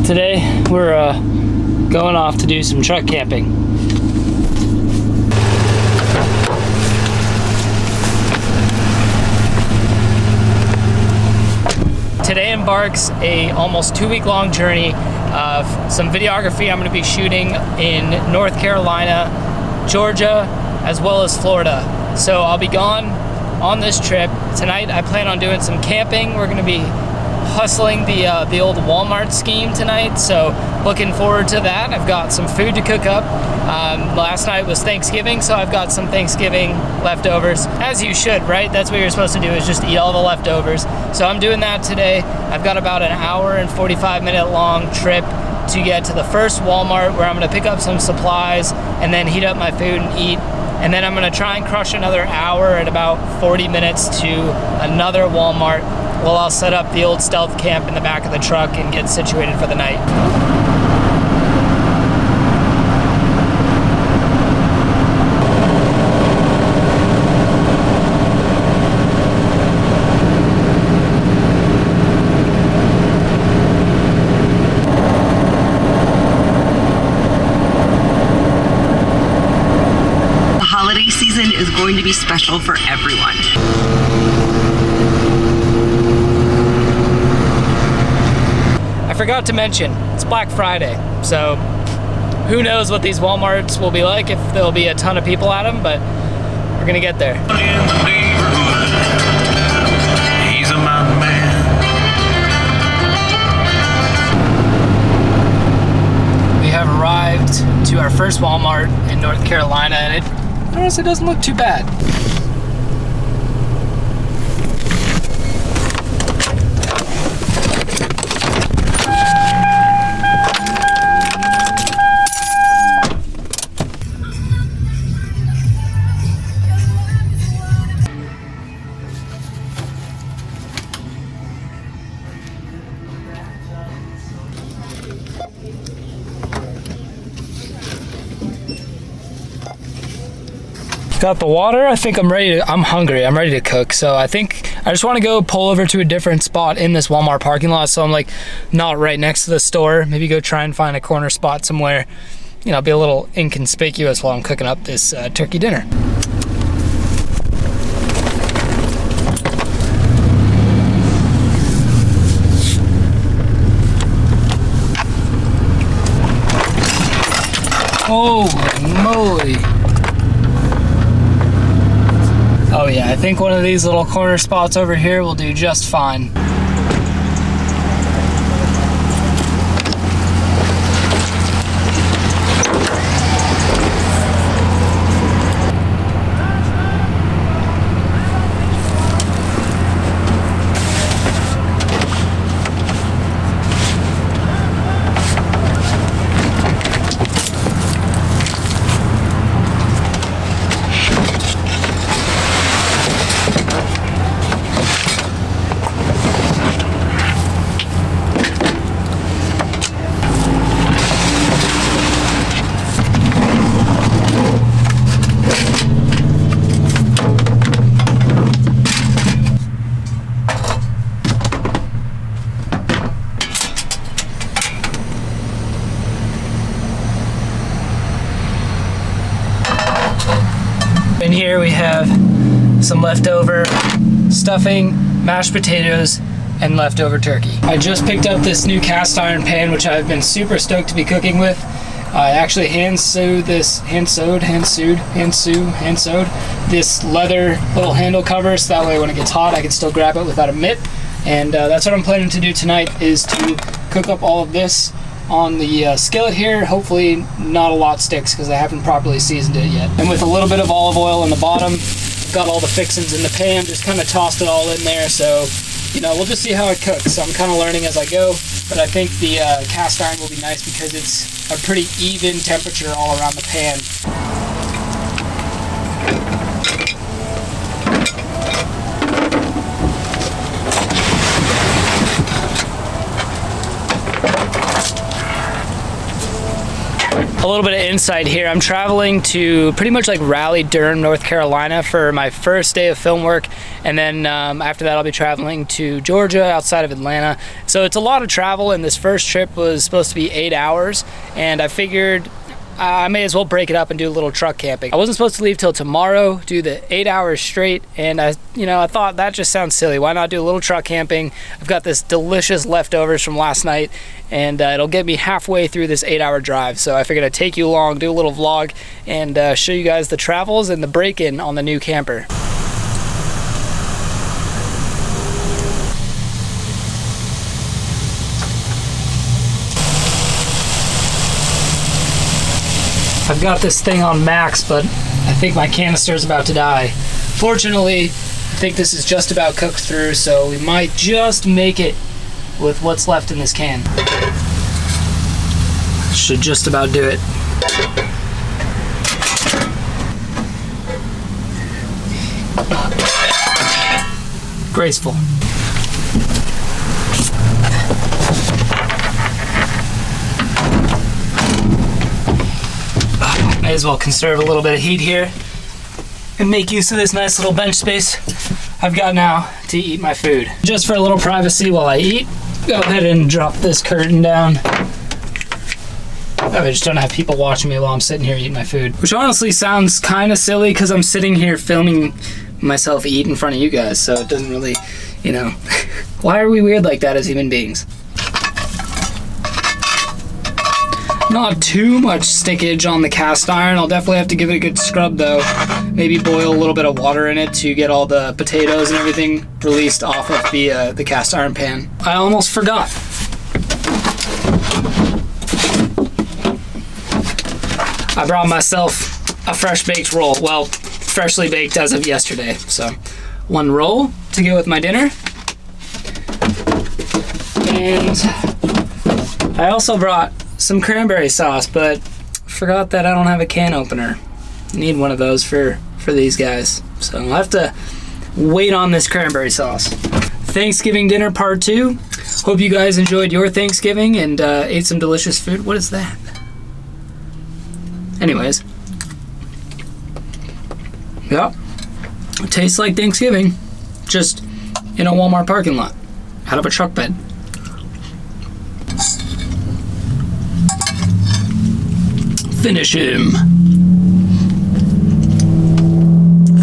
Today we're going off to do some truck camping. Today embarks a almost 2-week-long journey of some videography I'm going to be shooting in North Carolina, Georgia, as well as Florida. So I'll be gone on this trip. Tonight I plan on doing some camping. We're going to be hustling the old Walmart scheme tonight, so looking forward to that. I've got some food to cook up. Last night was Thanksgiving, so I've got some Thanksgiving leftovers, as you should, right? That's what you're supposed to do, is just eat all the leftovers. So I'm doing that today. I've got about an hour and 45-minute long trip to get to the first Walmart, where I'm going to pick up some supplies and then heat up my food and eat. And then I'm going to try and crush another hour at about 40 minutes to another Walmart. Well, I'll set up the old stealth camp in the back of the truck and get situated for the night. The holiday season is going to be special for everyone. I forgot to mention, it's Black Friday, so who knows what these Walmarts will be like, if there'll be a ton of people at them, but we're gonna get there. In the neighborhood, he's a mountain man. We have arrived to our first Walmart in North Carolina, and it honestly doesn't look too bad. Got the water. I think I'm hungry. I'm ready to cook. So I think I just want to go pull over to a different spot in this Walmart parking lot. So I'm like not right next to the store. Maybe go try and find a corner spot somewhere, you know, be a little inconspicuous while I'm cooking up this turkey dinner. Holy moly. Oh yeah, I think one of these little corner spots over here will do just fine. In here we have some leftover stuffing, mashed potatoes, and leftover turkey. I just picked up this new cast iron pan, which I've been super stoked to be cooking with. I actually hand sewed this leather little handle cover, so that way when it gets hot I can still grab it without a mitt. And that's what I'm planning to do tonight, is to cook up all of this on the skillet here. Hopefully not a lot sticks, because I haven't properly seasoned it yet. And with a little bit of olive oil in the bottom, got all the fixings in the pan, just kind of tossed it all in there. So, you know, we'll just see how it cooks. So I'm kind of learning as I go, but I think the cast iron will be nice because it's a pretty even temperature all around the pan. A little bit of insight here. I'm traveling to pretty much like Raleigh-Durham, North Carolina for my first day of film work, and then after that I'll be traveling to Georgia outside of Atlanta. So it's a lot of travel, and this first trip was supposed to be 8 hours, and I figured I may as well break it up and do a little truck camping. I wasn't supposed to leave till tomorrow, do the 8 hours straight, and I thought that just sounds silly. Why not do a little truck camping? I've got this delicious leftovers from last night, and it'll get me halfway through this 8-hour drive. So I figured I'd take you along, do a little vlog, and show you guys the travels and the break-in on the new camper. I've got this thing on max, but I think my canister is about to die. Fortunately, I think this is just about cooked through, so we might just make it with what's left in this can. Should just about do it. Graceful. May as well conserve a little bit of heat here and make use of this nice little bench space I've got now to eat my food. Just for a little privacy while I eat, go ahead and drop this curtain down. I just don't have people watching me while I'm sitting here eating my food. Which honestly sounds kind of silly because I'm sitting here filming myself eat in front of you guys, so it doesn't really, why are we weird like that as human beings? Not too much stickage on the cast iron. I'll definitely have to give it a good scrub though. Maybe boil a little bit of water in it to get all the potatoes and everything released off of the cast iron pan. I almost forgot. I brought myself a fresh baked roll. Well, freshly baked as of yesterday. So, one roll to go with my dinner. And I also brought some cranberry sauce, but forgot that I don't have a can opener. Need one of those for these guys. So I'll have to wait on this cranberry sauce. Thanksgiving dinner part 2. Hope you guys enjoyed your Thanksgiving and ate some delicious food. What is that? Anyways. Yep. It tastes like Thanksgiving. Just in a Walmart parking lot. Out of a truck bed. Finish him.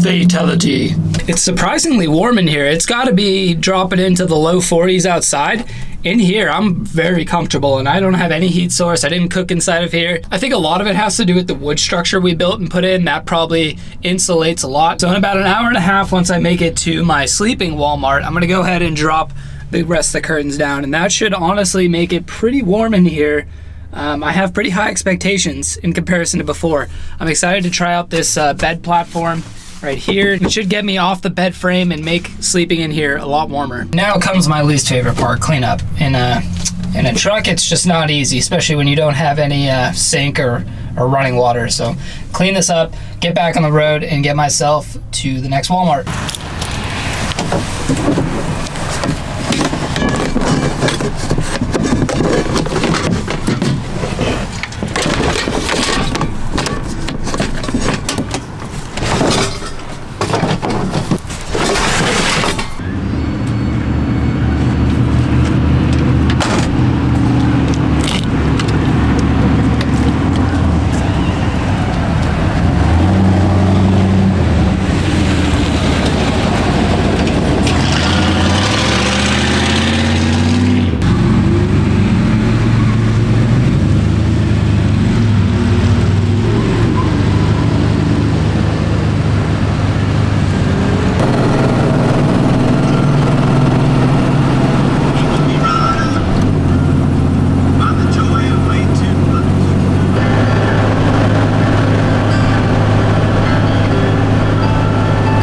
Fatality. It's surprisingly warm in here. It's got to be dropping into the low 40s outside. In here, I'm very comfortable, and I don't have any heat source. I didn't cook inside of here. I think a lot of it has to do with the wood structure we built and put in. That probably insulates a lot. So in about an hour and a half, once I make it to my sleeping Walmart, I'm gonna go ahead and drop the rest of the curtains down, and that should honestly make it pretty warm in here. I have pretty high expectations in comparison to before. I'm excited to try out this bed platform right here. It should get me off the bed frame and make sleeping in here a lot warmer. Now comes my least favorite part, cleanup. In a truck, it's just not easy, especially when you don't have any sink or running water. So clean this up, get back on the road, and get myself to the next Walmart.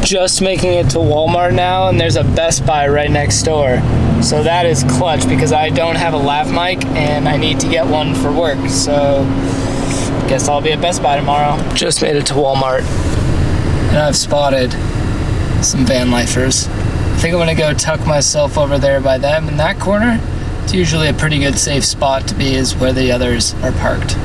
Just making it to Walmart now, and there's a Best Buy right next door. So that is clutch because I don't have a lav mic and I need to get one for work. So guess I'll be at Best Buy tomorrow. Just made it to Walmart and I've spotted some van lifers. I think I'm gonna go tuck myself over there by them in that corner. It's usually a pretty good safe spot to be, is where the others are parked.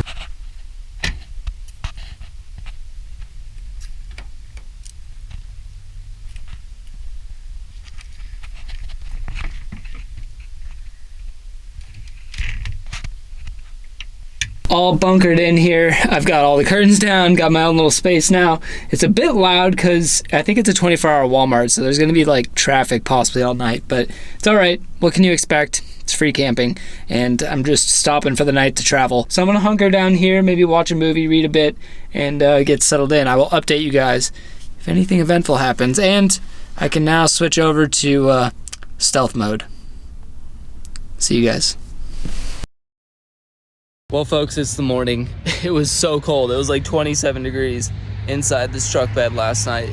all bunkered in here. I've got all the curtains down, got my own little space now. It's a bit loud because I think it's a 24-hour Walmart, so there's gonna be like traffic possibly all night, but it's all right. What can you expect? It's free camping, and I'm just stopping for the night to travel. So I'm gonna hunker down here, maybe watch a movie, read a bit, and get settled in. I will update you guys if anything eventful happens, and I can now switch over to stealth mode. See you guys. Well, folks, it's the morning. It was so cold. It was like 27 degrees inside this truck bed last night.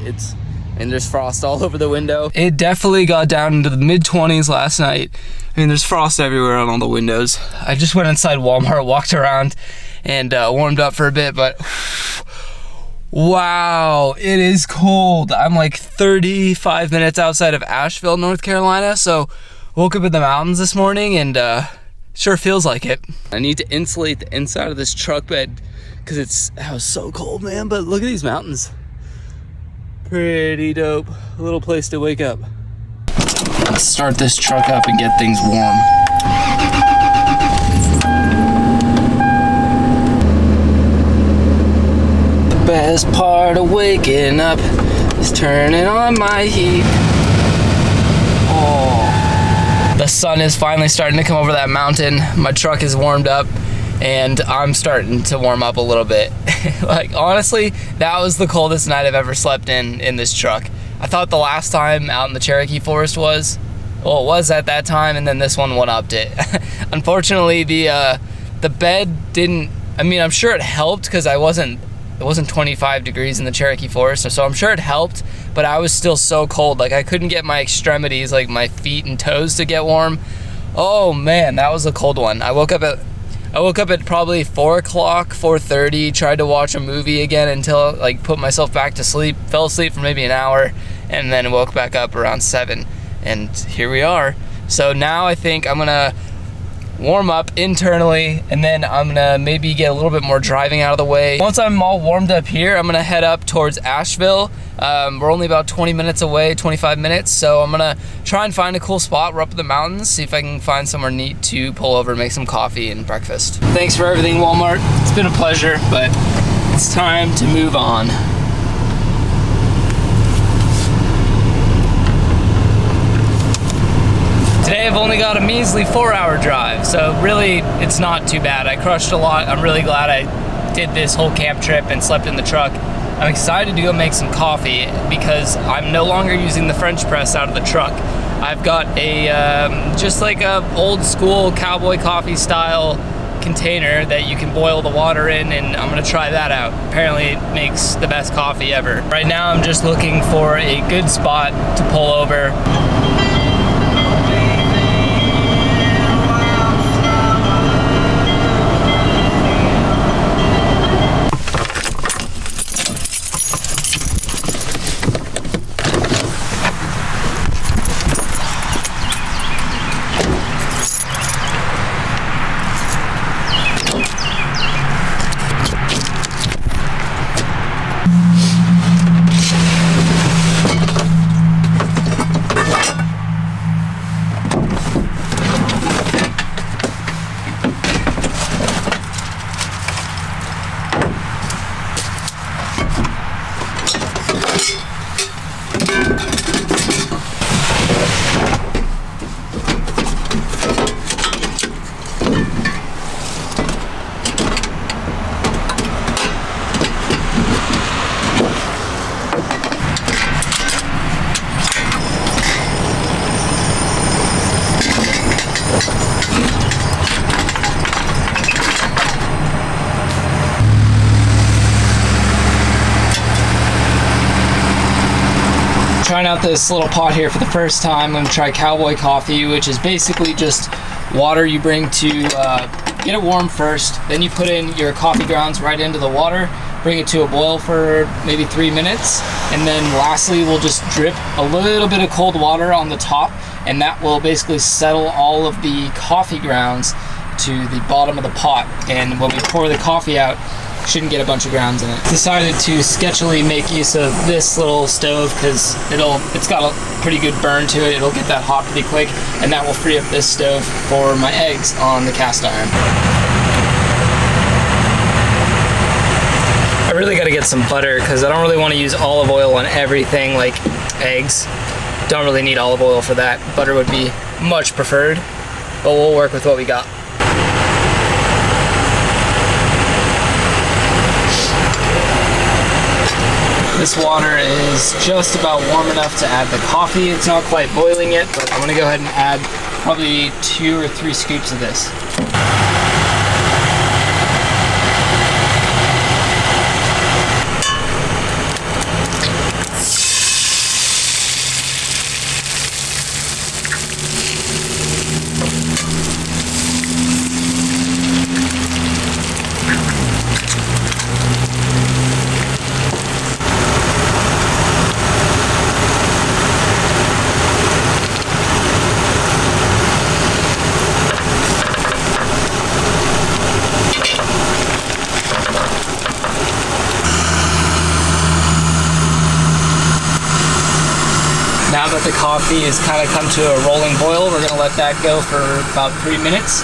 And there's frost all over the window. It definitely got down into the mid-20s last night. I mean, there's frost everywhere on all the windows. I just went inside Walmart, walked around, and warmed up for a bit, but wow, it is cold. I'm like 35 minutes outside of Asheville, North Carolina, so woke up in the mountains this morning, and sure feels like it. I need to insulate the inside of this truck bed because it was so cold, man. But look at these mountains. Pretty dope. A little place to wake up. Let's start this truck up and get things warm. The best part of waking up is turning on my heat. Oh. The sun is finally starting to come over that mountain. My truck is warmed up and I'm starting to warm up a little bit. Like, honestly, that was the coldest night I've ever slept in this truck. I thought the last time out in the Cherokee Forest was, well, it was at that time, and then this one one-upped it. Unfortunately, the bed didn't, I mean, I'm sure it helped because it wasn't 25 degrees in the Cherokee Forest, so I'm sure it helped, but I was still so cold. Like, I couldn't get my extremities, like my feet and toes, to get warm. Oh man, that was a cold one. I woke up at probably 4 o'clock, 4:30, tried to watch a movie again until, like, put myself back to sleep, fell asleep for maybe an hour, and then woke back up around 7, and here we are. So now I think I'm gonna warm up internally, and then I'm gonna maybe get a little bit more driving out of the way. Once I'm all warmed up here, I'm gonna head up towards Asheville. We're only about 20 minutes away, 25 minutes, so I'm gonna try and find a cool spot. We're up in the mountains, see if I can find somewhere neat to pull over and make some coffee and breakfast. Thanks for everything, Walmart. It's been a pleasure, but it's time to move on. Today I've only got a measly 4-hour drive, so really it's not too bad. I crushed a lot. I'm really glad I did this whole camp trip and slept in the truck. I'm excited to go make some coffee because I'm no longer using the French press out of the truck. I've got a, just like a old school Cowboy coffee style container that you can boil the water in, and I'm gonna try that out. Apparently it makes the best coffee ever. Right now I'm just looking for a good spot to pull over. Trying out this little pot here for the first time. I'm gonna try Cowboy coffee, which is basically just water you bring to get it warm first, then you put in your coffee grounds right into the water, bring it to a boil for maybe 3 minutes, and then lastly we'll just drip a little bit of cold water on the top, and that will basically settle all of the coffee grounds to the bottom of the pot. And when we pour the coffee out, shouldn't get a bunch of grounds in it. Decided to sketchily make use of this little stove because it's got a pretty good burn to it. It'll get that hot pretty quick, and that will free up this stove for my eggs on the cast iron. I really got to get some butter because I don't really want to use olive oil on everything like eggs. Don't really need olive oil for that. Butter would be much preferred, but we'll work with what we got. This water is just about warm enough to add the coffee. It's not quite boiling yet, but I'm gonna go ahead and add probably 2 or 3 scoops of this. Now that the coffee has kind of come to a rolling boil, we're going to let that go for about 3 minutes.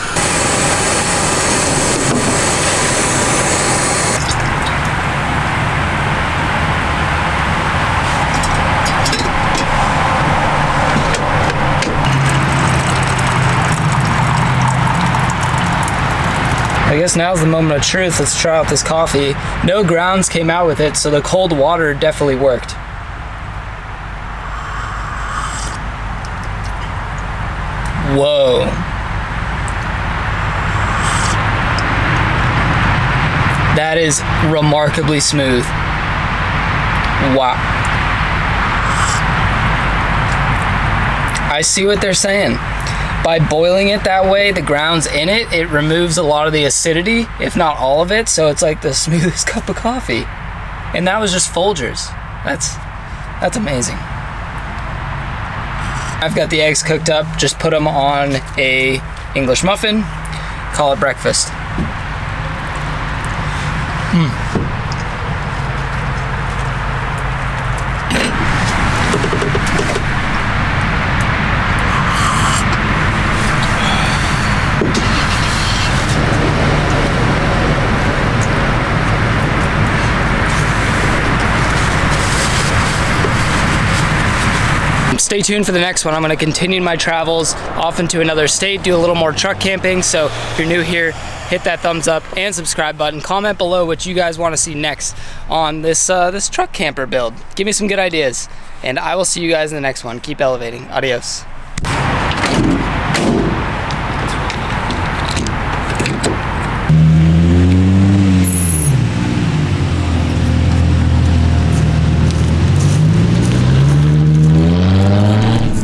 I guess now's the moment of truth. Let's try out this coffee. No grounds came out with it, so the cold water definitely worked. Whoa. That is remarkably smooth. Wow. I see what they're saying. By boiling it that way, the grounds in it, it removes a lot of the acidity, if not all of it, so it's like the smoothest cup of coffee. And that was just Folgers. That's amazing. I've got the eggs cooked up, just put them on a English muffin, call it breakfast. Stay tuned for the next one. I'm going to continue my travels off into another state, do a little more truck camping. So if you're new here, hit that thumbs up and subscribe button. Comment below what you guys want to see next on this this truck camper build. Give me some good ideas, and I will see you guys in the next one. Keep elevating. Adios.